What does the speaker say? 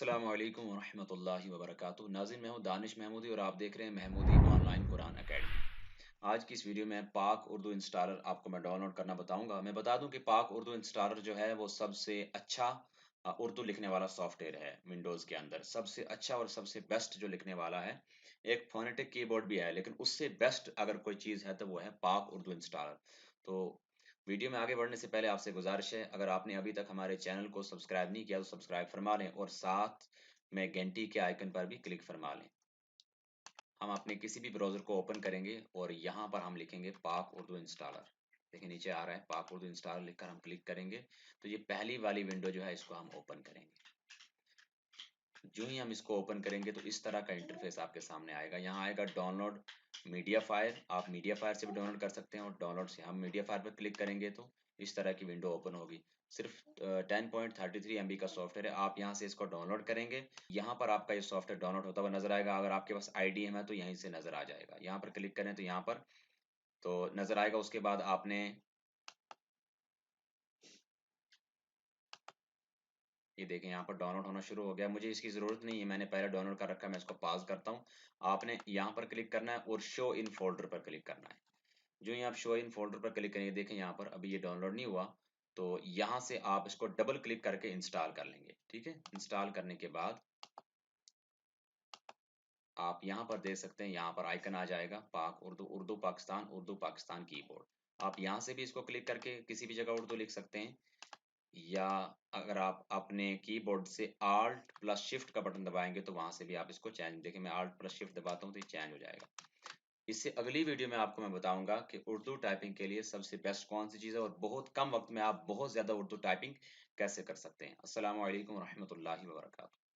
अस्सलामु अलैकुम वरहमतुल्लाहि वबरकातुहू। नाज़रीन, मैं हूँ दानिश महमूदी और आप देख रहे हैं महमूदी ऑनलाइन कुरान अकेडमी। आज की इस वीडियो में पाक उर्दू इंस्टॉलर आपको मैं डाउनलोड करना बताऊंगा। मैं बता दूं कि पाक उर्दू इंस्टॉलर जो है वो सबसे अच्छा उर्दू लिखने वाला सॉफ्टवेयर है। विंडोज़ के अंदर सबसे अच्छा और सबसे बेस्ट जो लिखने वाला है। एक फोनेटिक कीबोर्ड भी है, लेकिन उससे बेस्ट अगर कोई चीज़ है तो वो है पाक उर्दू इंस्टॉलर। तो वीडियो में आगे बढ़ने से पहले आपसे गुजारिश है, अगर आपने अभी तक हमारे चैनल को सब्सक्राइब नहीं किया तो सब्सक्राइब फरमा लें और साथ में घंटी के आइकन पर भी क्लिक फरमा लें। हम अपने किसी भी ब्राउज़र को ओपन करेंगे और यहाँ पर हम लिखेंगे पाक उर्दू इंस्टॉलर। देखिए नीचे आ रहा है पाक उर्दू इंस्टॉलर, लिखकर हम क्लिक करेंगे तो ये पहली वाली विंडो जो है इसको हम ओपन करेंगे। जो ही हम इसको ओपन करेंगे तो इस तरह का इंटरफेस आपके सामने आएगा। यहाँ आएगा डाउनलोड मीडिया फायर। आप मीडिया फायर से भी डाउनलोड कर सकते हैं और डाउनलोड से हम मीडिया फायर पर क्लिक करेंगे तो इस तरह की विंडो ओपन होगी। सिर्फ 10.33 MB का सॉफ्टवेयर है। आप यहाँ से इसको डाउनलोड करेंगे। यहाँ पर आपका ये सॉफ्टवेयर डाउनलोड होता हुआ नजर आएगा। अगर आपके पास IDM है तो यहीं से नजर आ जाएगा। यहाँ पर क्लिक करें तो यहाँ पर तो नजर आएगा। उसके बाद आपने ये देखें यहाँ पर डाउनलोड होना शुरू हो गया। मुझे इसकी ज़रूरत नहीं है, मैंने पहले डाउनलोड कर रखा है। मैं इसको पॉज़ करता हूँ। आपने यहाँ पर क्लिक करना है और शो इन फोल्डर पर क्लिक करना है। जो ही आप शो इन फोल्डर पर क्लिक करेंगे, देखें यहाँ पर अभी ये डाउनलोड नहीं हुआ, तो यहाँ से आप इसको डबल क्लिक करके इंस्टॉल कर लेंगे। ठीक है, इंस्टॉल करने के बाद आप यहाँ पर देख सकते हैं, यहाँ पर आइकन आ जाएगा पाक उर्दू, उर्दू पाकिस्तान कीबोर्ड। आप यहाँ से भी इसको क्लिक करके किसी भी जगह उर्दू लिख सकते हैं, या अगर आप अपने कीबोर्ड से Alt प्लस शिफ्ट का बटन दबाएंगे तो वहां से भी आप इसको चेंज, देखिए मैं Alt प्लस शिफ्ट दबाता हूँ तो ये चेंज हो जाएगा। इससे अगली वीडियो में आपको मैं बताऊंगा कि उर्दू टाइपिंग के लिए सबसे बेस्ट कौन सी चीज़ है और बहुत कम वक्त में आप बहुत ज़्यादा उर्दू टाइपिंग कैसे कर सकते हैं। अस्सलामु अलैकुम रहमतुल्लाहि व बरकातहू।